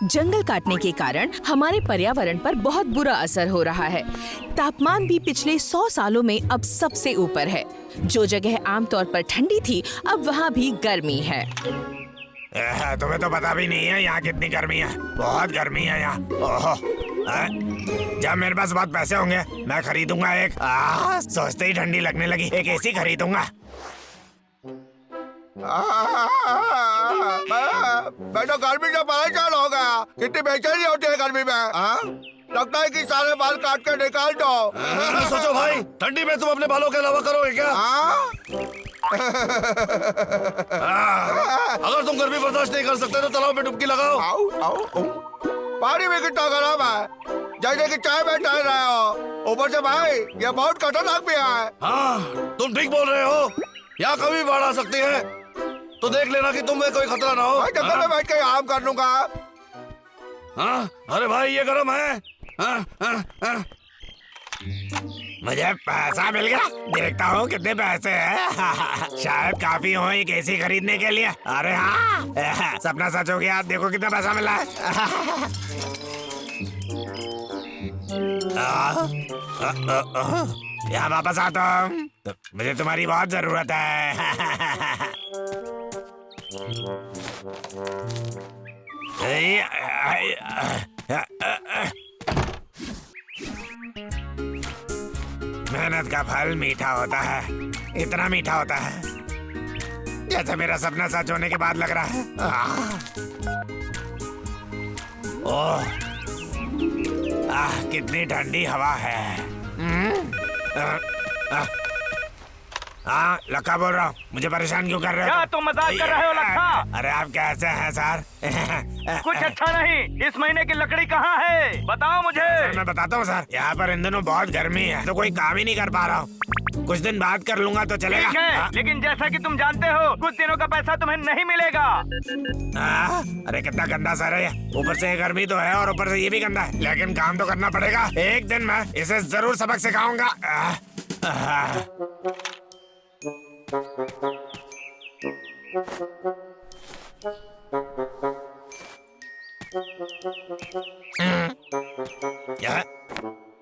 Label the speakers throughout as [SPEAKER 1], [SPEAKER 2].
[SPEAKER 1] जंगल काटने के कारण हमारे पर्यावरण पर बहुत बुरा असर हो रहा है। तापमान भी पिछले 100 सालों में अब सबसे ऊपर है। जो जगह आमतौर पर ठंडी थी, अब वहाँ भी गर्मी है।
[SPEAKER 2] तुम्हें तो पता भी नहीं है यहाँ कितनी गर्मी है। बहुत गर्मी है यहाँ। ओहो, जब मेरे पास बहुत पैसे होंगे मैं खरीदूंगा एक। सोचते ही ठंडी लगने लगी। एक एसी खरीदूंगा।
[SPEAKER 3] मैं तो गर्मी से परेशान हो गया। कितनी बेचैनी होती है गर्मी में। लगता है कि सारे बाल काट के निकाल दो।
[SPEAKER 4] सोचो भाई, ठंडी में तुम अपने बालों के अलावा करोगे क्या? अगर तुम गर्मी बर्दाश्त नहीं कर सकते तो तालाब में डुबकी लगाओ।
[SPEAKER 3] पानी भी कितना गर्म है, जैसे कि चाय में टहल रहे हो। ऊपर से भाई ये बहुत खतरनाक भी है।
[SPEAKER 4] हाँ, तुम ठीक बोल रहे हो। यहाँ कभी बाढ़ आ सकती है, तो देख लेना कि तुम्हें कोई खतरा ना हो।
[SPEAKER 3] जंगल में बैठ के आराम कर लूंगा।
[SPEAKER 4] हाँ, अरे भाई ये गर्म है।
[SPEAKER 2] मुझे पैसा मिल गया। देखता हूँ कितने पैसे हैं। शायद काफी हो एक एसी खरीदने के लिए। अरे हाँ, सपना सच हो गया। देखो कितना पैसा मिला है। यहाँ वापस आता हूँ। मुझे तुम्हारी बहुत जरूरत है। मेहनत का फल मीठा होता है। इतना मीठा होता है जैसे मेरा सपना सच होने के बाद लग रहा है। ओह, कितनी ठंडी हवा है। हाँ, लक्का बोल रहा हूँ। मुझे परेशान क्यों कर रहे हो?
[SPEAKER 5] क्या तुम मजाक कर रहे हो लक्का?
[SPEAKER 2] अरे आप कैसे हैं सर?
[SPEAKER 5] कुछ अच्छा नहीं। इस महीने की लकड़ी कहाँ है? बताओ मुझे।
[SPEAKER 2] सर मैं बताता हूँ सर, यहाँ पर इन दिनों बहुत गर्मी है तो कोई काम ही नहीं कर पा रहा हूँ। कुछ दिन बाद कर लूंगा तो चलेगा।
[SPEAKER 5] ठीक है, लेकिन जैसा कि तुम जानते हो कुछ दिनों का पैसा तुम्हें नहीं मिलेगा।
[SPEAKER 2] अरे कितना गंदा सर है। ऊपर से गर्मी तो है और ऊपर से ये भी गंदा है, लेकिन काम तो करना पड़ेगा। एक दिन मैं इसे जरूर सबक सिखाऊंगा। क्या?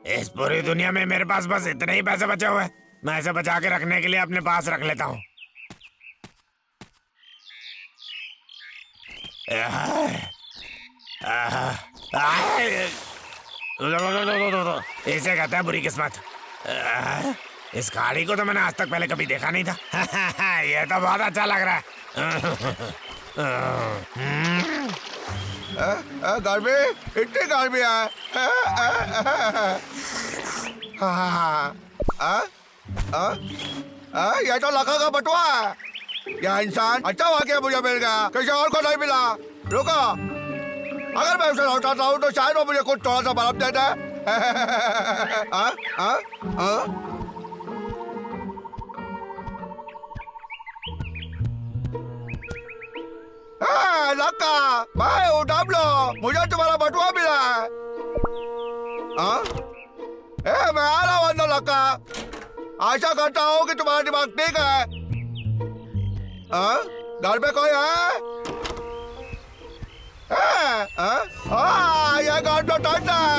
[SPEAKER 2] इस पूरी दुनिया में मेरे पास बस इतने ही पैसे बचे हुए हैं। मैं इसे बचा के रखने के लिए अपने पास रख लेता हूँ। इसे कहते हैं बुरी किस्मत। इस गाड़ी को तो मैंने आज तक पहले कभी देखा नहीं था। ये तो बहुत अच्छा लग रहा है।
[SPEAKER 3] गर्मी, इतनी गर्मी है। ये तो लखा का बटुआ है। यह इंसान अच्छा वाकई मुझे मिल गया, किसी और को नहीं मिला। रुको, अगर मैं उसे लौटाता हूँ तो शायद वो मुझे कुछ थोड़ा सा बर्फ दे दे। लक्का, भाई उठाम लो, मुझे तुम्हारा बटुआ मिला है। मैं आ रहा हूँ अंदर लक्का। आशा करता हूँ कि तुम्हारा दिमाग ठीक है। घर में कोई है? ये घर तो ठंडा है।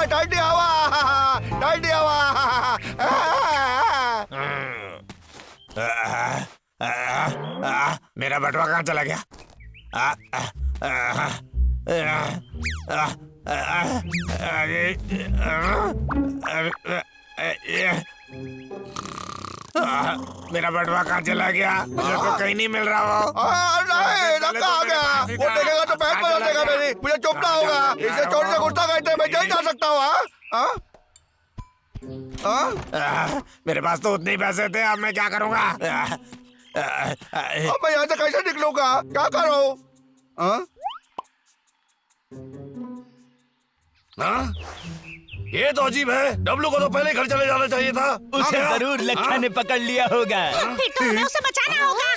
[SPEAKER 3] ठंडी हवा, ठंडी हवा।
[SPEAKER 2] मेरा बटुआ कहाँ चला गया? मेरा बटुआ कहाँ चला गया? मुझे तो कहीं नहीं मिल रहा हो।
[SPEAKER 3] नहीं, रखा आ गया। वो देखेगा तो पैर बदल देगा मेरी। मुझे चुपना होगा। इसे चोरी से गुस्सा करते मैं नहीं जा सकता हूँ।
[SPEAKER 2] मेरे पास तो उतने ही पैसे थे, अब मैं क्या करूँगा?
[SPEAKER 3] अब मैं यहाँ से कैसे निकलूंगा? क्या करूँ?
[SPEAKER 4] ये तो अजीब है। डब्लू को तो पहले घर चले जाना चाहिए था।
[SPEAKER 6] उसे जरूर लखा ने पकड़ लिया होगा।
[SPEAKER 7] फिर तो हमें उसे बचाना होगा।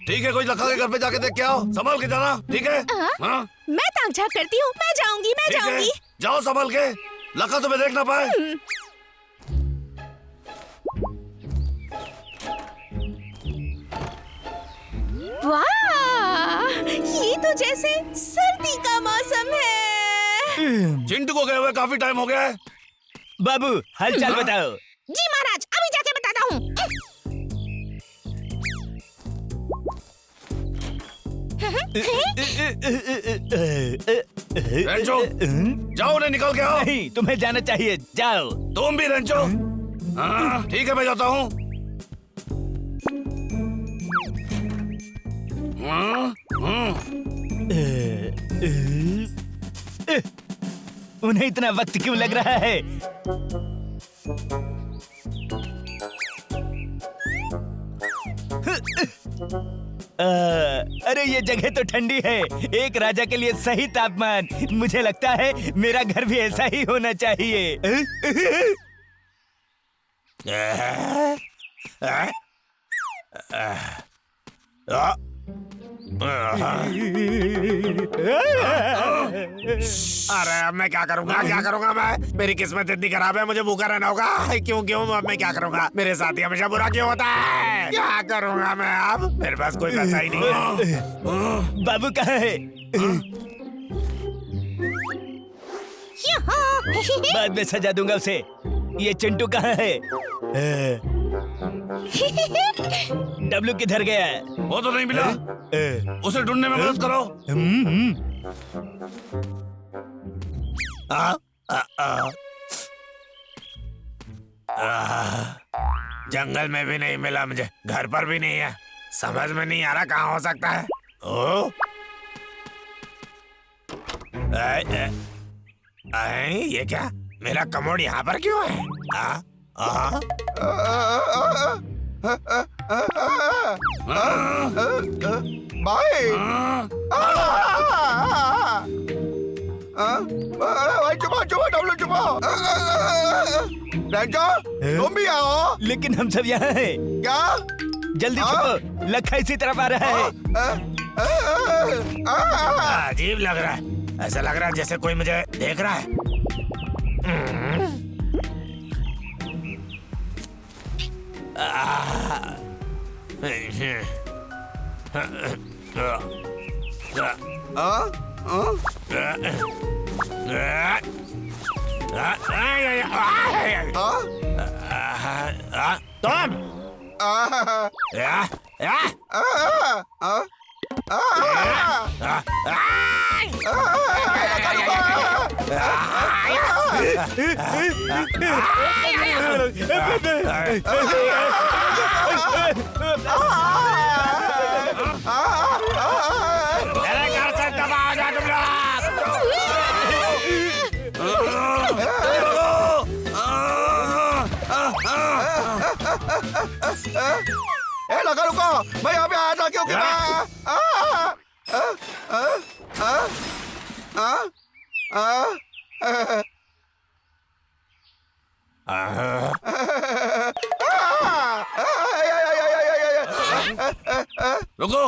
[SPEAKER 4] ठीक है, कोई लखा के घर पे जाके देख के आओ, संभाल के जाना, ठीक है? हाँ?
[SPEAKER 1] मैं ताक झाक करती हूँ, मैं जाऊंगी, मैं
[SPEAKER 4] ठीक है,
[SPEAKER 1] जाऊंगी।
[SPEAKER 4] जाओ संभाल के, लखा तुम्हें देख ना पाए।
[SPEAKER 1] वाह, ये तो जैसे सर्दी का मौसम है।
[SPEAKER 4] चिंटू को गए हुए काफी टाइम हो गया है।
[SPEAKER 6] बाबू हालचाल बताओ।
[SPEAKER 1] जी महाराज, अभी जाके बताता हूँ।
[SPEAKER 4] रेंचो, जाओ उन्हें निकल के आओ।
[SPEAKER 6] नहीं, तुम्हें जाना चाहिए, जाओ।
[SPEAKER 4] तुम भी रेंचो। हाँ, ठीक है, मैं जाता हूँ।
[SPEAKER 6] उन्हें इतना वक्त क्यों लग रहा है? अरे ये जगह तो ठंडी है, एक राजा के लिए सही तापमान। मुझे लगता है मेरा घर भी ऐसा ही होना चाहिए।
[SPEAKER 2] अरे अब मैं क्या करूंगा मैं? मेरी किस्मत इतनी खराब है, मुझे भूखा रहना होगा। क्यों अब मैं क्या करूंगा? मेरे साथ ही हमेशा बुरा क्यों होता है? क्या करूंगा मैं अब? मेरे पास कोई पैसा ही नहीं है।
[SPEAKER 6] बाबू कहाँ है? बाद में सजा दूंगा उसे। ये चिंटू कहाँ है? डब्लू किधर गया?
[SPEAKER 4] वो तो नहीं मिला, उसे ढूंढने में मदद करो।
[SPEAKER 2] जंगल में भी नहीं मिला मुझे, घर पर भी नहीं है। समझ में नहीं आ रहा कहाँ हो सकता है। ओ ये क्या? मेरा कमोड यहाँ पर क्यों है?
[SPEAKER 3] भाई भाई चुपा डब्लू चुपा। रेंचो, तुम भी आओ।
[SPEAKER 6] लेकिन हम सब यहाँ हैं।
[SPEAKER 3] क्या?
[SPEAKER 6] जल्दी छुपो, लखा इसी तरफ आ रहा है।
[SPEAKER 2] अजीब लग रहा है, ऐसा लग रहा है जैसे कोई मुझे देख रहा है। तुम मेरे घर से दबा आ जा तुम लोग।
[SPEAKER 3] ए लगा रुको, मैं यहाँ पे आया था क्योंकि
[SPEAKER 4] रुको।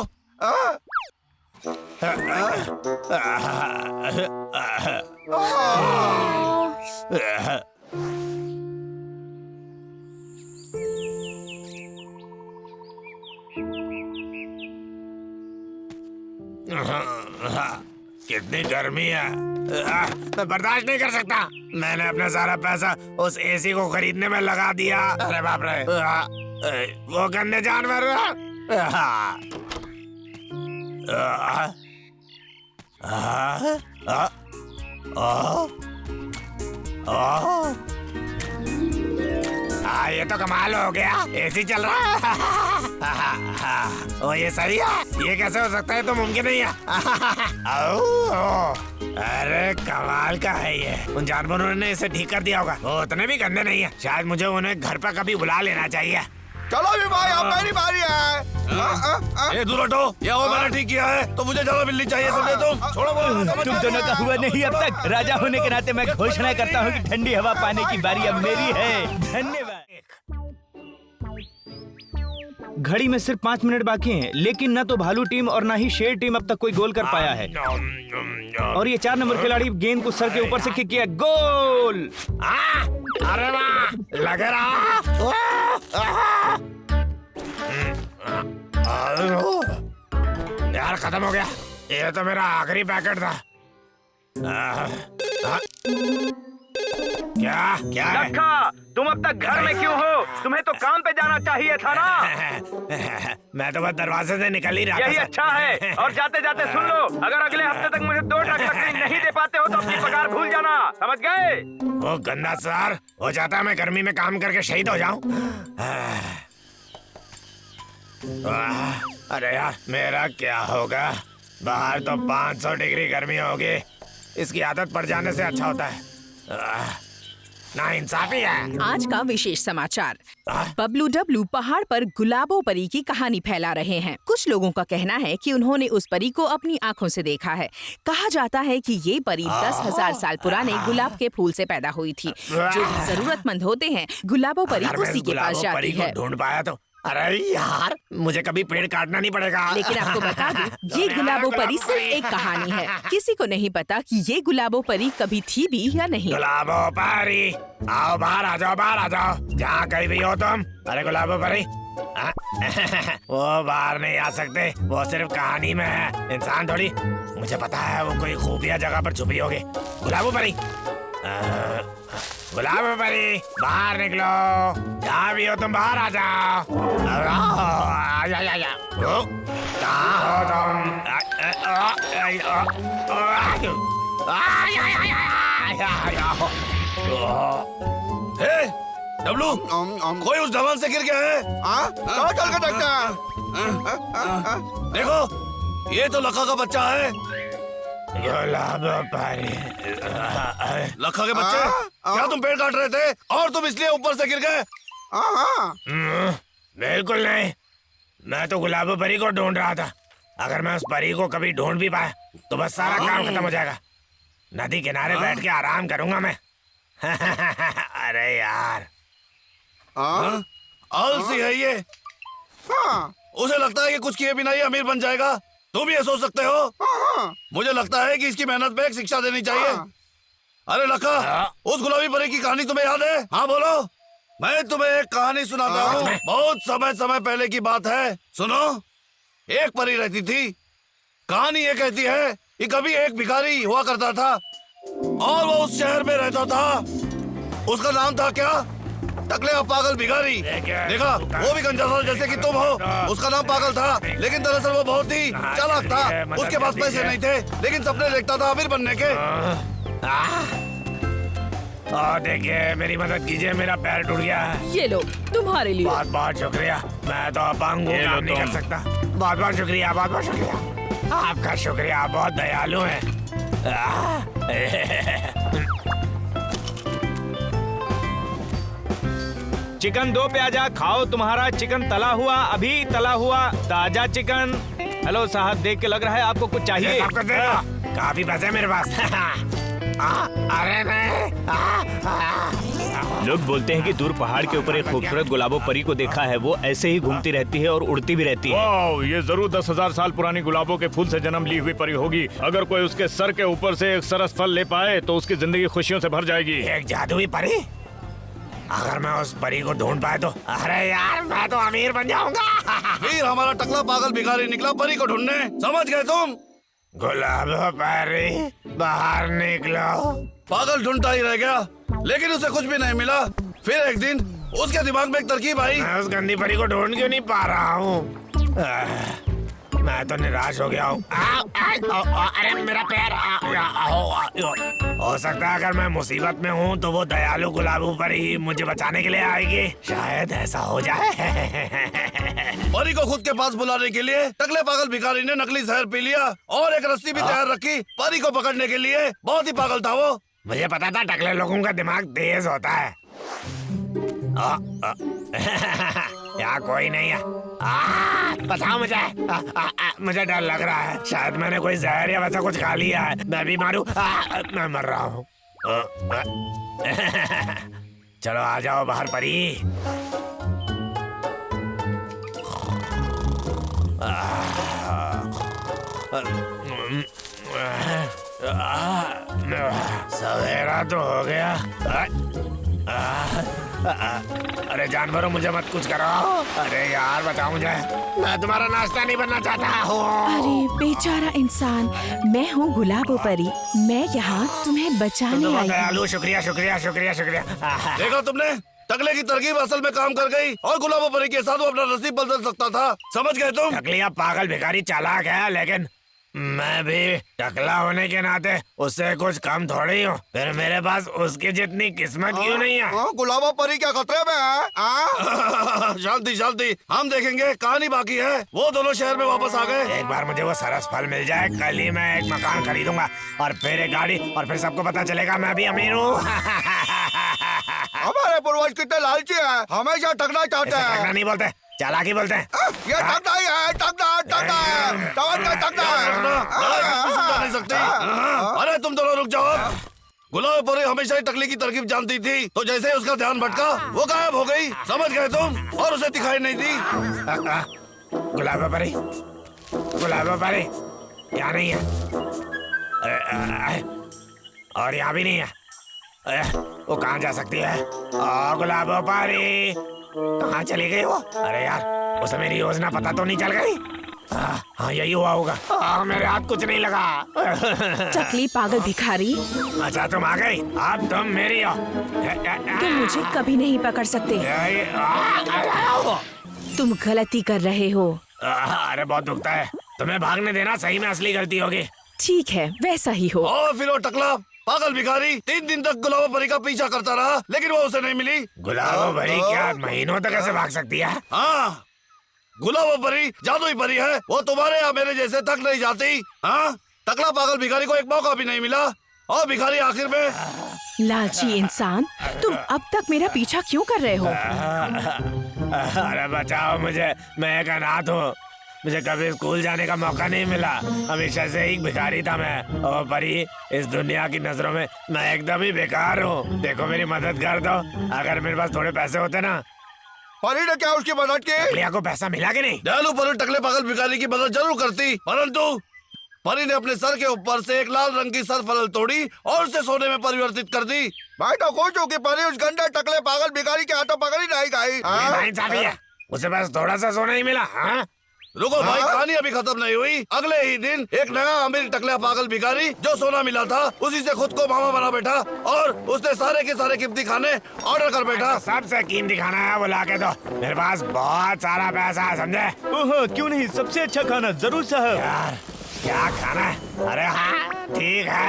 [SPEAKER 2] कितनी गर्मी है, मैं बर्दाश्त नहीं कर सकता। मैंने अपना सारा पैसा उस एसी को खरीदने में लगा दिया। अरे बाप रे, वो गंदे जानवर। ये तो कमाल हो गया, एसी चल रहा है। ओ ये सही है, ये कैसे हो सकता है? तो मुमकिन नहीं है। अरे कमाल का है ये। उन जानवरों ने इसे ठीक कर दिया होगा, वो उतने भी गंदे नहीं है। शायद मुझे उन्हें घर पर कभी बुला लेना चाहिए।
[SPEAKER 3] चलो भी भाई, अब मेरी बारी है।
[SPEAKER 4] ये दूर हटो, ये और मैंने ठीक किया है तो मुझे ज्यादा मिलनी चाहिए। समझे तुम? छोड़ो बोलो।
[SPEAKER 6] तुम दोनों का हुआ नहीं अब तक। राजा होने के नाते मैं घोषणा करता हूँ कि ठंडी हवा पाने की बारी अब मेरी है। धन्यवाद। घड़ी में सिर्फ 5 मिनट बाकी हैं, लेकिन न तो भालू टीम और न ही शेर टीम अब तक कोई गोल कर पाया है। और ये 4 नंबर खिलाड़ी गेंद को सर के ऊपर से किक किया, गोल।
[SPEAKER 2] अरे वाह, लग रहा। यार खत्म हो गया, ये तो मेरा आखिरी पैकेट था। क्या क्या है?
[SPEAKER 5] लखा, तुम अब तक घर में क्यों हो? तुम्हें तो काम पे जाना चाहिए था ना।
[SPEAKER 2] मैं तो बस दरवाजे से निकल ही रहा था।
[SPEAKER 5] यही अच्छा है। और जाते जाते सुन लो, अगर अगले हफ्ते तक मुझे 2 ट्रक लकड़ी नहीं दे पाते हो तो अपनी पगार भूल जाना, समझ गए?
[SPEAKER 2] वो गंदा सर हो जाता है मैं गर्मी में काम करके शहीद हो जाऊं। अरे यार, मेरा क्या होगा? बाहर तो 500 डिग्री गर्मी होगी। इसकी आदत पड़ जाने से अच्छा होता है। ना इंसाफी है।
[SPEAKER 1] आज का विशेष समाचार, बबलू डब्लू पहाड़ पर गुलाबो परी की कहानी फैला रहे हैं। कुछ लोगों का कहना है कि उन्होंने उस परी को अपनी आंखों से देखा है। कहा जाता है कि ये परी 10,000 साल पुराने गुलाब के फूल से पैदा हुई थी। जो भी जरूरतमंद होते हैं, गुलाबो परी
[SPEAKER 2] अगर मैं
[SPEAKER 1] उसी
[SPEAKER 2] इस
[SPEAKER 1] के पास
[SPEAKER 2] गुलाबो
[SPEAKER 1] जाती
[SPEAKER 2] परी को
[SPEAKER 1] है।
[SPEAKER 2] ढूंढ पाया तो अरे यार, मुझे कभी पेड़ काटना नहीं पड़ेगा।
[SPEAKER 1] लेकिन आपको बता दूं, ये गुलाबो परी सिर्फ एक कहानी है। किसी को नहीं पता कि ये गुलाबो परी कभी थी भी या नहीं।
[SPEAKER 2] गुलाबो परी, आओ बाहर आ जाओ, बाहर आ जाओ, जहाँ कहीं भी हो तुम। अरे गुलाबो परी, वो बाहर नहीं आ सकते, वो सिर्फ कहानी में है, इंसान थोड़ी। मुझे पता है वो कोई खुफिया जगह पर छुपी होगी। गुलाबो परी, गुलाबो परी, बाहर निकलो, जहाँ भी हो तुम बाहर आ जाओ। कहाँ हो तुम?
[SPEAKER 4] हे, डब्लू, कोई उस ढलान से गिर गया है?
[SPEAKER 3] कहाँ चल के देखते हैं?
[SPEAKER 4] देखो, ये तो लखा का बच्चा है।
[SPEAKER 2] गुलाबो परी,
[SPEAKER 4] लखा के बच्चे, क्या तुम पेड़ काट रहे थे और तुम इसलिए ऊपर से गिर गए?
[SPEAKER 2] बिल्कुल नहीं, मैं तो गुलाबो परी को ढूंढ रहा था। अगर मैं उस परी को कभी ढूंढ भी पाया तो बस सारा काम खत्म हो जाएगा। नदी किनारे बैठ के आराम करूंगा मैं। अरे यार,
[SPEAKER 4] आलसी है ये। उसे लगता है कि कुछ किए बिना ये अमीर बन जाएगा। तुम ये सोच सकते हो? मुझे लगता है कि इसकी मेहनत पे एक शिक्षा देनी चाहिए। अरे लखा, उस गुलाबी परी की कहानी तुम्हें याद है? हाँ बोलो। मैं तुम्हें एक कहानी सुनाता हूँ। बहुत समय पहले की बात है, सुनो। एक परी रहती थी। कहानी ये कहती है कि कभी एक भिखारी हुआ करता था और वो उस शहर में रहता था। उसका नाम था क्या? टकले और पागल भिखारी। देखा, वो भी गंजा था जैसे कि तुम हो। उसका नाम पागल था, लेकिन दरअसल वो बहुत ही चालाक था। उसके पास पैसे नहीं थे, लेकिन सपने देखता था अमीर बनने के।
[SPEAKER 2] देखिए, मेरी मदद कीजिए, मेरा पैर टूट गया है।
[SPEAKER 1] ये लो, तुम्हारे लिए।
[SPEAKER 2] बहुत बहुत शुक्रिया। मैं तो अपंग हूँ, काम नहीं कर सकता। बहुत बहुत शुक्रिया, बहुत बहुत शुक्रिया। आपका शुक्रिया, आप बहुत दयालु हैं।
[SPEAKER 6] चिकन 2 प्याजा खाओ, तुम्हारा चिकन तला हुआ, अभी तला हुआ ताजा चिकन। हेलो साहब, देख के लग रहा है आपको कुछ चाहिए।
[SPEAKER 2] आपको दे दो, काफी पैसे मेरे पास। अरे नहीं।
[SPEAKER 6] लोग बोलते हैं कि दूर पहाड़ के ऊपर एक खूबसूरत गुलाबो परी को देखा है। वो ऐसे ही घूमती रहती है और उड़ती भी रहती है।
[SPEAKER 7] वाओ, ये जरूर 10,000 साल पुरानी गुलाबों के फूल से जन्म ली हुई परी होगी। अगर कोई उसके सर के ऊपर से एक सरस फल ले पाए तो उसकी जिंदगी खुशियों से भर जाएगी।
[SPEAKER 2] एक जादुई परी? अगर मैं उस परी को ढूंढ पाए तो अरे यार, मैं तो अमीर बन जाऊंगा।
[SPEAKER 4] फिर हमारा टकला पागल भिखारी निकला परी को ढूंढने, समझ गए तुम?
[SPEAKER 2] गुलाबो परी, बाहर निकलो।
[SPEAKER 4] पागल ढूंढता ही रह गया, लेकिन उसे कुछ भी नहीं मिला। फिर एक दिन उसके दिमाग में एक तरकीब आई।
[SPEAKER 2] मैं उस गंदी परी को ढूंढ क्यों नहीं पा रहा हूँ? मैं तो निराश हो गया हूँ। अरे मेरा पैर। हो सकता है अगर मैं मुसीबत में हूँ तो वो दयालु गुलाबो परी मुझे बचाने के लिए आएगी। शायद ऐसा हो जाए।
[SPEAKER 4] परी को खुद के पास बुलाने के लिए टकले पागल भिखारी ने नकली जहर पी लिया और एक रस्सी भी तैयार रखी परी को पकड़ने के लिए। बहुत ही पागल था वो।
[SPEAKER 2] मुझे पता था टकले लोगों का दिमाग तेज होता है। यहाँ कोई नहीं है। बचाओ मुझे। मुझे डर लग रहा है, शायद मैंने कोई जहर या वैसा कुछ खा लिया है। मैं भी मारूं। मैं मर रहा हूँ। चलो आ जाओ बाहर परी। सवेरा तो हो गया। अरे जानवरों, मुझे मत कुछ करो। अरे यार बचाओ मुझे, मैं तुम्हारा नाश्ता नहीं बनना चाहता हूँ।
[SPEAKER 1] अरे बेचारा इंसान, मैं हूँ गुलाबो परी। मैं यहाँ तुम्हें बचाने
[SPEAKER 2] तुम
[SPEAKER 1] आई हूँ।
[SPEAKER 2] दयालु, शुक्रिया शुक्रिया शुक्रिया शुक्रिया।
[SPEAKER 4] देखा तुमने, टकले की तरकीब असल में काम कर गई और गुलाबो परी के साथ वो अपना नसीब बदल सकता था। समझ गए तुम?
[SPEAKER 2] टकलिया पागल भिखारी चालाक है, लेकिन मैं भी टकला होने के नाते उससे कुछ कम थोड़ी हूँ। फिर मेरे पास उसकी जितनी किस्मत क्यों नहीं है?
[SPEAKER 3] गुलाबो परी क्या खतरे में है?
[SPEAKER 4] शांति शांति, हम देखेंगे, कहानी बाकी है। वो दोनों शहर में वापस आ गए।
[SPEAKER 2] एक बार मुझे वो सरस फल मिल जाए, कल ही मैं एक मकान खरीदूंगा और फिर एक गाड़ी, और फिर सबको पता चलेगा मैं भी अमीर हूँ।
[SPEAKER 3] हमारे पूर्वज कितने लालची है, हमेशा टकना चाहते
[SPEAKER 2] ऐसे टकला
[SPEAKER 3] हैं।
[SPEAKER 2] नहीं बोलते, चालाकी बोलते हैं।
[SPEAKER 3] ये टकना ही है, टकना
[SPEAKER 4] नहीं सकती। अरे तुम दोनों रुक जाओ। गुलाबो परी हमेशा ही टकली की तरकीब जानती थी, तो जैसे ही उसका ध्यान भटका वो गायब हो गई। समझ गए तुम? और उसे दिखाई नहीं दी।
[SPEAKER 2] गुलाबो परी, गुलाबो परी यहाँ नहीं है। और यहाँ भी नहीं है। वो कहाँ जा सकती है? गुलाबो परी कहाँ चली गई वो? अरे यार, उसे मेरी योजना पता तो नहीं चल गई? हाँ यही हुआ होगा। मेरे हाथ कुछ नहीं लगा।
[SPEAKER 1] टकली पागल भिखारी,
[SPEAKER 2] अच्छा तुम आ गई, अब तुम मेरी हो।
[SPEAKER 1] तुम मुझे कभी नहीं पकड़ सकते। तुम गलती कर रहे हो।
[SPEAKER 2] अरे बहुत दुखता है, तुम्हें भागने देना सही में असली गलती होगी।
[SPEAKER 1] ठीक है, वैसा ही हो।
[SPEAKER 4] और फिर वो टकला पागल भिखारी 3 दिन तक गुलाबो परी का पीछा करता रहा, लेकिन वो उसे नहीं मिली।
[SPEAKER 2] गुलाबो परी क्या महीनों तक ऐसे भाग सकती है?
[SPEAKER 4] हाँ, गुलाबो परी जादुई परी है। वो तुम्हारे या मेरे जैसे थक नहीं जाती। हाँ, टकला पागल भिखारी को एक मौका भी नहीं मिला और भिखारी आखिर में।
[SPEAKER 1] लालची इंसान, तुम अब तक मेरा पीछा क्यों कर रहे हो?
[SPEAKER 2] अरे बचाओ मुझे, मैं एक अनाथ हूँ। मुझे कभी स्कूल जाने का मौका नहीं मिला, हमेशा से एक भिखारी था मैं। ओ परी, इस दुनिया की नजरों में मैं एकदम ही बेकार हूँ। देखो मेरी मदद कर दो। अगर मेरे पास थोड़े पैसे होते ना।
[SPEAKER 3] परी ने क्या उसकी मदद की?
[SPEAKER 2] टकलिया को पैसा मिला कि नहीं?
[SPEAKER 4] दयालु परी टकले पागल भिखारी की मदद जरूर करती, परंतु परी ने अपने सर के ऊपर से एक लाल रंग की सरफलल तोड़ी और उसे सोने में परिवर्तित कर दी।
[SPEAKER 3] मैं तो खुश हूँ कि परी उस गंदे टकले पागल भिखारी के हाथों पकड़ी नहीं गई।
[SPEAKER 2] ये नाइंसाफी है, उसे बस थोड़ा सा सोना ही मिला। हाँ?
[SPEAKER 4] रुको भाई, कहानी अभी खत्म नहीं हुई। अगले ही दिन एक नया अमीर टकला पागल भिखारी जो सोना मिला था उसी से खुद को मामा बना बैठा और उसने सारे के सारे कीमती खाने ऑर्डर कर बैठा।
[SPEAKER 2] सबसे कीमती खाना है वो ला के दो, मेरे पास बहुत सारा पैसा है, समझे?
[SPEAKER 6] ओह, क्यों नहीं, सबसे अच्छा खाना जरूर साहब।
[SPEAKER 2] यार क्या खाना है? अरे हाँ ठीक है।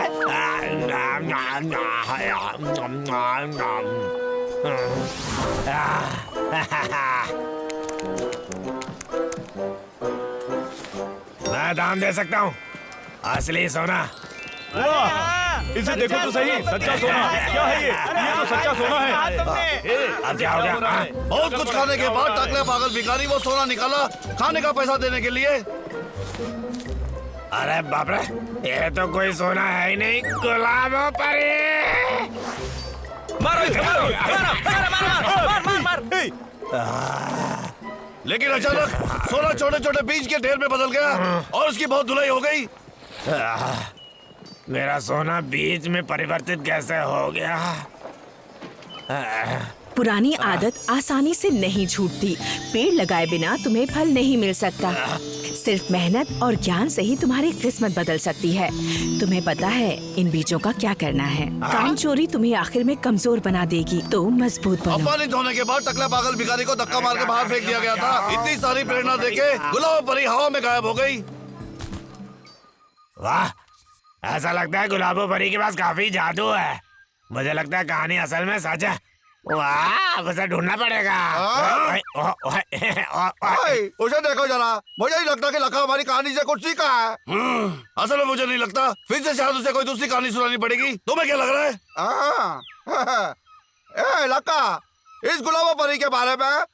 [SPEAKER 2] मैं दाम दे सकता हूँ, असली सोना।
[SPEAKER 6] वाह, इसे देखो तो सही, सच्चा सोना। क्या है ये तो सच्चा सोना है।
[SPEAKER 2] अब क्या हो गया? हाँ?
[SPEAKER 4] बहुत कुछ खाने के बाद टकला पागल भिखारी वो सोना निकाला खाने का पैसा देने के लिए।
[SPEAKER 2] अरे बाप रे, ये तो कोई सोना है ही नहीं। गुलाबो परी,
[SPEAKER 6] मारो इसे, मारो, मार, मार, मार।
[SPEAKER 4] लेकिन अचानक सोना छोटे छोटे बीज के ढेर में बदल गया और उसकी बहुत धुलाई हो गई।
[SPEAKER 2] मेरा सोना बीच में परिवर्तित कैसे हो गया?
[SPEAKER 1] पुरानी आदत आसानी से नहीं छूटती। पेड़ लगाए बिना तुम्हें फल नहीं मिल सकता। सिर्फ मेहनत और ज्ञान से ही तुम्हारी किस्मत बदल सकती है। तुम्हें पता है इन बीजों का क्या करना है? काम चोरी तुम्हें आखिर में कमजोर बना देगी, तो मजबूत बनो।
[SPEAKER 4] अपमानित होने के बाद टकला पागल भिखारी को धक्का मार के बाहर फेंक दिया गया था। इतनी सारी प्रेरणा देके गुलाबो परी हवा में गायब हो गई।
[SPEAKER 2] वाह, ऐसा लगता है गुलाबो परी के पास काफी जादू है। मुझे लगता है कहानी असल में सच है। वाह, उसे ढूंढना पड़ेगा।
[SPEAKER 3] उसे देखो जरा, मुझे नहीं लगता कि लखा हमारी कहानी से कुछ सीखा है।
[SPEAKER 4] असल में मुझे नहीं लगता, फिर से शायद उसे कोई दूसरी कहानी सुनानी पड़ेगी। तुम्हें क्या लग रहा है?
[SPEAKER 3] ए लक्का, इस गुलाबो परी के बारे में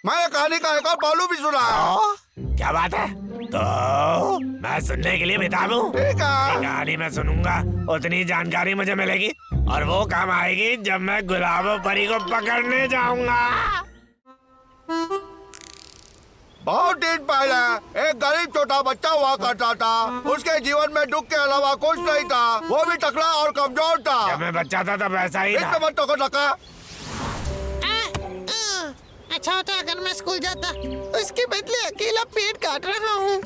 [SPEAKER 3] मैं कहानी का एक और पहलू भी सुना है।
[SPEAKER 2] क्या बात है? तो मैं सुनने के लिए बेताब हूँ।
[SPEAKER 3] ठीक है।
[SPEAKER 2] कहानी मैं सुनूंगा, उतनी जानकारी मुझे मिलेगी और वो काम आएगी जब मैं गुलाबो परी को पकड़ने जाऊंगा।
[SPEAKER 3] बहुत दिन पहले एक गरीब छोटा बच्चा हुआ करता था। उसके जीवन में दुख के अलावा कुछ नहीं था। वो भी टकला और कमजोर था।
[SPEAKER 2] जब मैं बच्चा था तब ऐसा ही था।
[SPEAKER 3] बच्चों को टका।
[SPEAKER 8] अच्छा होता अगर मैं स्कूल जाता। उसके बदले अकेला पेट काट रहा हूँ।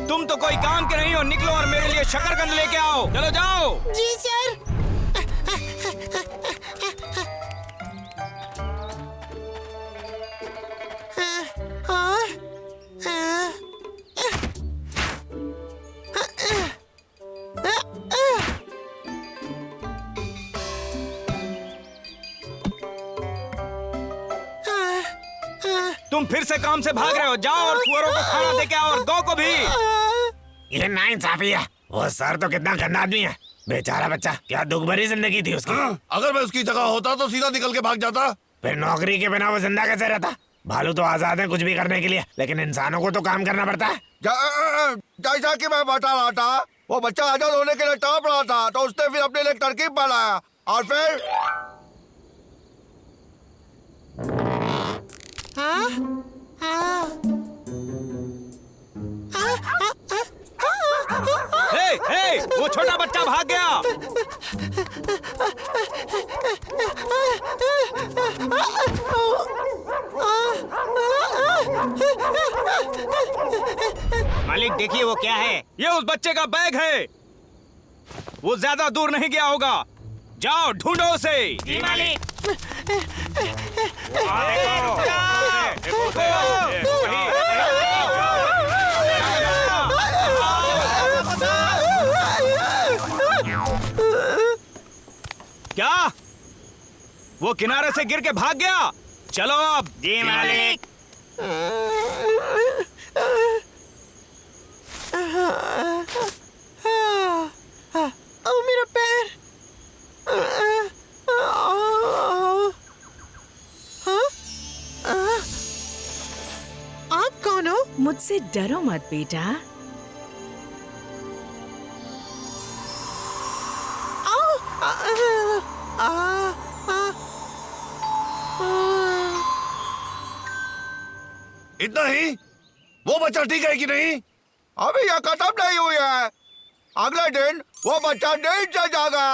[SPEAKER 6] तुम तो कोई काम के नहीं हो, निकलो और मेरे लिए शकरकंद लेके आओ। चलो जाओ।
[SPEAKER 8] जी सर।
[SPEAKER 6] तुम फिर से काम से भाग रहे हो। जाओ और सुअरों को खाना दे के आओ और गौ को भी।
[SPEAKER 2] ये नाइंसाफी है। वो सर तो कितना गंदा आदमी है। बेचारा बच्चा, क्या दुख भरी जिंदगी थी उसकी।
[SPEAKER 4] अगर मैं उसकी जगह होता तो सीधा निकल के भाग जाता।
[SPEAKER 2] फिर नौकरी के बिना वो जिंदा कैसे रहता? भालू तो आजाद है कुछ भी करने के लिए, लेकिन इंसानों को तो काम करना पड़ता है।
[SPEAKER 3] जैसा कि मैं बता रहा था, वो बच्चा आजाद होने के लिए तड़प रहा था, तो उसने फिर अपने लिए एक तरकीब बनाया और फिर
[SPEAKER 6] हे, वो छोटा बच्चा भाग गया। मालिक देखिए वो क्या है। ये उस बच्चे का बैग है। वो ज्यादा दूर नहीं गया होगा। जाओ ढूंढो उसे। जी मालिक। क्या वो किनारे से गिर के भाग गया? चलो अब। जी मालिक।
[SPEAKER 8] मेरा पैर। आप कौन हो?
[SPEAKER 1] मुझसे डरो मत बेटा।
[SPEAKER 4] इतना ही? वो बच्चा ठीक है कि नहीं?
[SPEAKER 3] अभी यह खत्म नहीं हुई है। अगले दिन वो बच्चा नींद से जागा।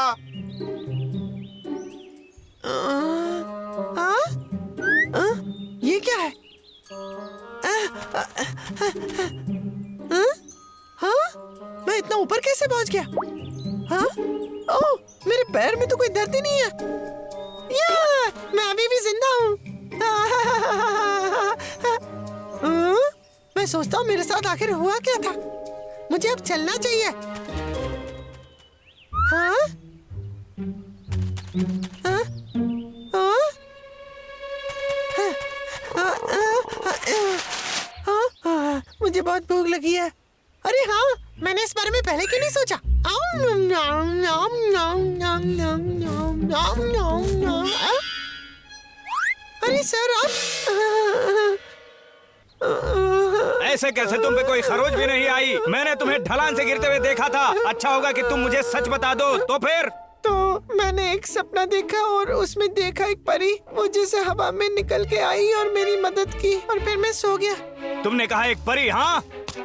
[SPEAKER 8] ये क्या है? मैं इतना ऊपर कैसे पहुंच गया? ओह, मेरे पैर में तो कोई दर्द ही नहीं है। मैं अभी भी जिंदा हूँ। मैं सोचता हूँ मेरे साथ आखिर हुआ क्या था। मुझे अब चलना चाहिए। मुझे बहुत भूख लगी है। अरे हाँ, मैंने इस बारे में पहले क्यों नहीं सोचा? अरे सर आप
[SPEAKER 6] ऐसे कैसे? तुम पे कोई खरोच भी नहीं आई। मैंने तुम्हें ढलान से गिरते हुए देखा था। अच्छा होगा कि तुम मुझे सच बता दो। तो फिर?
[SPEAKER 8] तो मैंने एक सपना देखा और उसमें देखा एक परी मुझे से हवा में निकल के आई और मेरी मदद की और फिर मैं सो गया।
[SPEAKER 6] तुमने कहा एक परी? हाँ,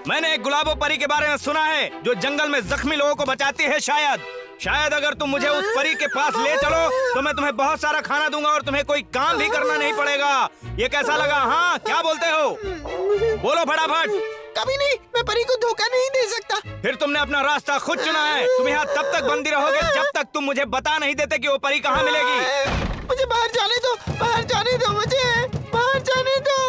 [SPEAKER 6] मैंने एक गुलाबो परी के बारे में सुना है जो जंगल में जख्मी लोगों को बचाती है। शायद अगर तुम मुझे उस परी के पास ले चलो तो मैं तुम्हें बहुत सारा खाना दूंगा और तुम्हें कोई काम भी करना नहीं पड़ेगा। ये कैसा लगा? हाँ, क्या बोलते हो? बोलो फटाफट।
[SPEAKER 8] कभी नहीं, मैं परी को धोखा नहीं दे सकता।
[SPEAKER 6] फिर तुमने अपना रास्ता खुद चुना है। तुम यहाँ तब तक बंदी रहोगे जब तक तुम मुझे बता नहीं देते कि वो परी कहाँ मिलेगी।
[SPEAKER 8] मुझे बाहर जाने दो, बाहर जाने दो, मुझे बाहर जाने दो।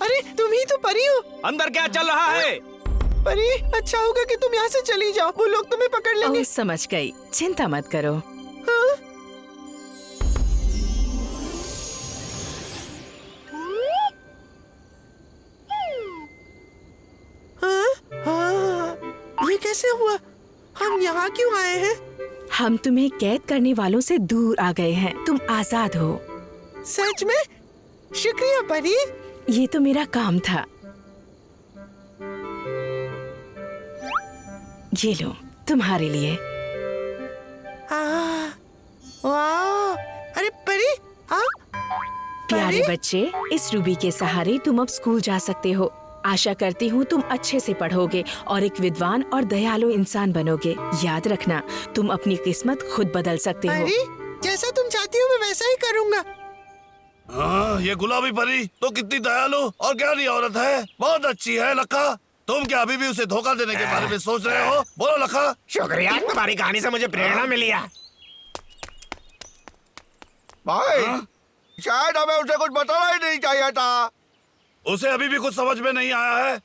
[SPEAKER 8] अरे तुम ही तो परी हो।
[SPEAKER 6] अंदर क्या चल रहा है?
[SPEAKER 8] परी, अच्छा होगा कि तुम यहाँ से चली जाओ। वो लोग तुम्हें पकड़ लेंगे।
[SPEAKER 1] समझ गई, चिंता मत करो।
[SPEAKER 8] कैसे हुआ? हम यहाँ क्यों आए हैं?
[SPEAKER 1] हम तुम्हें कैद करने वालों से दूर आ गए हैं। तुम आजाद हो।
[SPEAKER 8] सच में? शुक्रिया परी।
[SPEAKER 1] ये तो मेरा काम था। ये लो तुम्हारे लिए।
[SPEAKER 8] वाह! अरे परी, हाँ?
[SPEAKER 1] प्यारे बच्चे, इस रूबी के सहारे तुम अब स्कूल जा सकते हो। आशा करती हूँ तुम अच्छे से पढ़ोगे और एक विद्वान और दयालु इंसान बनोगे। याद रखना, तुम अपनी किस्मत खुद बदल सकते हो।
[SPEAKER 8] परी, जैसा तुम चाहती हो मैं वैसा ही करूँगा।
[SPEAKER 4] हाँ, ये गुलाबी परी तो कितनी दयालु और ज्ञानी औरत है। बहुत अच्छी है लखा। तुम क्या अभी भी उसे धोखा देने के बारे में सोच रहे हो? बोलो लखा।
[SPEAKER 2] शुक्रिया, तुम्हारी कहानी से मुझे प्रेरणा मिली है।
[SPEAKER 3] भाई, शायद हमें उसे कुछ बताना ही नहीं चाहिए था।
[SPEAKER 4] उसे अभी भी कुछ समझ में नहीं आया है।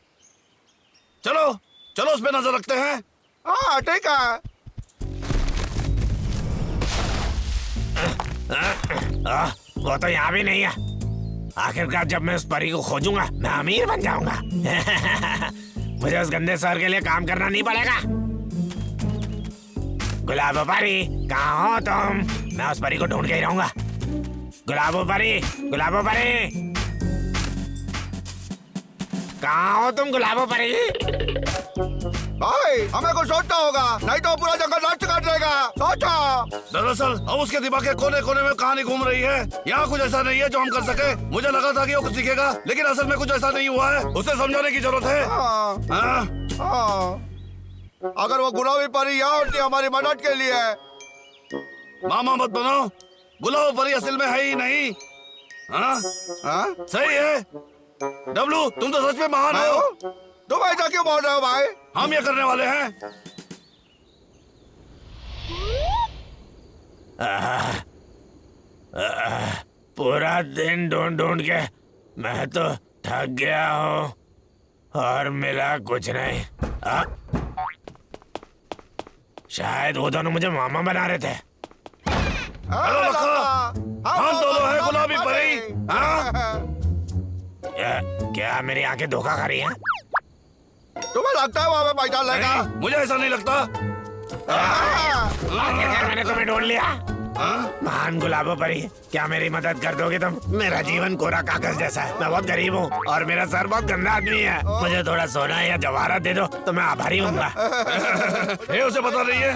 [SPEAKER 4] चलो चलो उस पे नजर रखते हैं।
[SPEAKER 3] हाँ ठीक है।
[SPEAKER 2] वो तो यहाँ भी नहीं है। आखिरकार जब मैं उस परी को खोजूंगा मैं अमीर बन जाऊंगा। मुझे उस गंदे सर के लिए काम करना नहीं पड़ेगा। गुलाबो परी, कहाँ हो तुम? मैं उस परी को ढूंढ के ही रहूंगा। गुलाबो परी, गुलाबो परी, कहाँ हो तुम गुलाबो परी?
[SPEAKER 3] भाई, हमें कुछ सोचना होगा, नहीं तो पूरा जंगल नष्ट कर देगा। सोचो।
[SPEAKER 4] दरअसल अब उसके दिमाग के कोने कोने में कहानी घूम रही है। यहाँ कुछ ऐसा नहीं है जो हम कर सके। मुझे लगा था कि वो कुछ सीखेगा, लेकिन असल में कुछ ऐसा नहीं हुआ है। उसे समझाने की जरूरत है।
[SPEAKER 3] हाँ,
[SPEAKER 4] हाँ?
[SPEAKER 3] हाँ। अगर वो गुलाबी परी यहाँ होती हमारी मदद के लिए।
[SPEAKER 4] मामा मत बनो। गुलाबो परी असल में है ही नहीं। हाँ?
[SPEAKER 3] हाँ?
[SPEAKER 4] सही है। डब्लू, तुम तो सच में महान हो।
[SPEAKER 3] तुम ऐसा क्यों बोल रहे हो भाई?
[SPEAKER 4] हम ये करने वाले हैं।
[SPEAKER 2] पूरा दिन ढूंढ ढूंढ के मैं तो थक गया हूँ और मिला कुछ नहीं। शायद वो दोनों मुझे मामा बना रहे थे।
[SPEAKER 4] हेलो लखा, हम दोनों हैं गुलाबी परी। हाँ?
[SPEAKER 2] क्या मेरी आंखें धोखा खा रही हैं?
[SPEAKER 3] तुम्हें लगता है वो हमें पहचान लेगा?
[SPEAKER 4] नहीं, मुझे ऐसा नहीं लगता।
[SPEAKER 2] आखिरकार मैंने तुम्हें ढूंढ लिया। महान गुलाबो परी, क्या मेरी मदद कर दोगे तुम? मेरा जीवन कोरा कागज जैसा है। मैं बहुत गरीब हूँ और मेरा सर बहुत गंदा आदमी है। मुझे थोड़ा सोना या जवाहरात दे दो तो मैं आभारी हूँगा।
[SPEAKER 4] ये उसे पता नहीं है।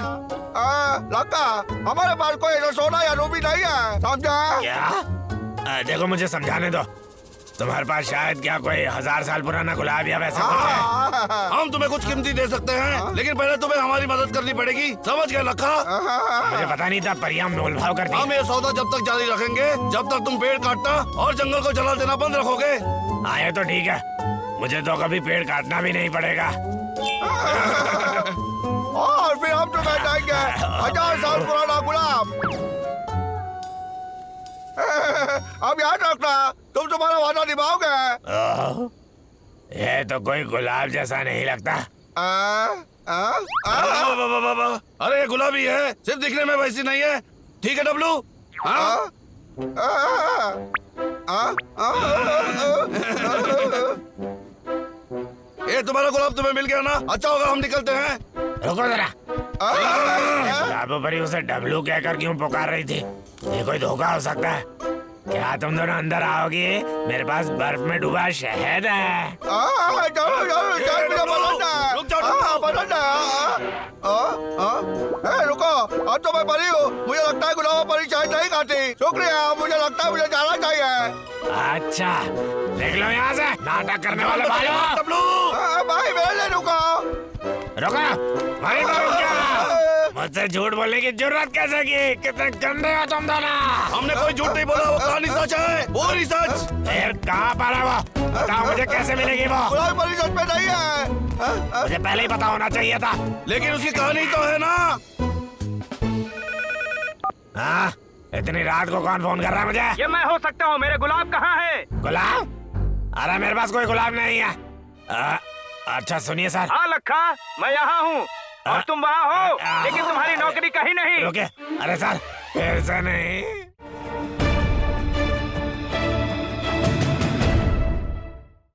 [SPEAKER 3] लड़का, हमारे पास कोई ऐसा सोना या रूबी नहीं है, समझा?
[SPEAKER 2] क्या? देखो मुझे समझाने दो। तुम्हारे पास शायद क्या कोई 1000 साल पुराना गुलाब या वैसा कुछ है?
[SPEAKER 4] हम तुम्हें कुछ कीमती दे सकते हैं, लेकिन पहले तुम्हें हमारी मदद करनी पड़ेगी। समझ गए लखा?
[SPEAKER 2] मुझे पता नहीं था परियां मोल भाव करती
[SPEAKER 4] हम ये सौदा जब तक जारी रखेंगे जब तक तुम पेड़ काटना और जंगल को जला देना बंद रखोगे।
[SPEAKER 2] हाँ ये तो ठीक है, मुझे तो कभी पेड़ काटना भी नहीं पड़ेगा।
[SPEAKER 3] और फिर हम तुम्हें देंगे 1000 साल पुराना गुलाब। अब याद रखना, तुम तुम्हारा वादा निभाओगे।
[SPEAKER 2] ये तो कोई गुलाब जैसा नहीं लगता।
[SPEAKER 4] अरे ये गुलाबी है, सिर्फ दिखने में वैसी नहीं है। ठीक है डब्लू? हाँ? ये तुम्हारा गुलाब तुम्हें मिल गया ना? अच्छा होगा, हम निकलते हैं।
[SPEAKER 2] रुको जरा। गुलाबो परी उसे डब्लू कहकर क्यों पुकार रही थी? ये कोई धोखा हो सकता है। क्या तुम दोनों अंदर आओगे? मेरे पास बर्फ में डूबा शहद है।
[SPEAKER 3] रुको, अब तो मैं परी हूँ। मुझे लगता है गुलाबो परी शायद नहीं खाती। शुक्रिया, मुझे लगता है मुझे जाना चाहिए।
[SPEAKER 2] अच्छा, निकलो यहाँ से, नाटक करने वाले भाइयों।
[SPEAKER 4] डब्लू
[SPEAKER 3] भाई मेरे लिए रुको।
[SPEAKER 2] रुको, भाई रुक जाओ। मुझसे झूठ बोलने की जरूरत कैसे की? कितने गंदे हो तुम दोनों।
[SPEAKER 4] हमने कोई झूठ नहीं बोला, वो कहानी सच है, पूरी सच।
[SPEAKER 2] फिर कहाँ पर है वो? बताओ मुझे, कैसे मिलेगी वो?
[SPEAKER 3] गुलाबी परी सच में नहीं है।
[SPEAKER 2] मुझे पहले ही पता होना चाहिए था।
[SPEAKER 4] लेकिन उसकी कहानी तो है ना।
[SPEAKER 2] हाँ, इतनी रात को कौन फोन कर रहा है मुझे?
[SPEAKER 5] ये मैं हो सकता हूँ। मेरे गुलाब कहाँ है?
[SPEAKER 2] गुलाब? अरे मेरे पास कोई गुलाब नहीं है। अच्छा सुनिए सर।
[SPEAKER 5] हाँ लखा, मैं यहाँ हूँ और तुम वहाँ हो, लेकिन तुम्हारी नौकरी कहीं नहीं।
[SPEAKER 2] रुके, अरे सर फिर से नहीं।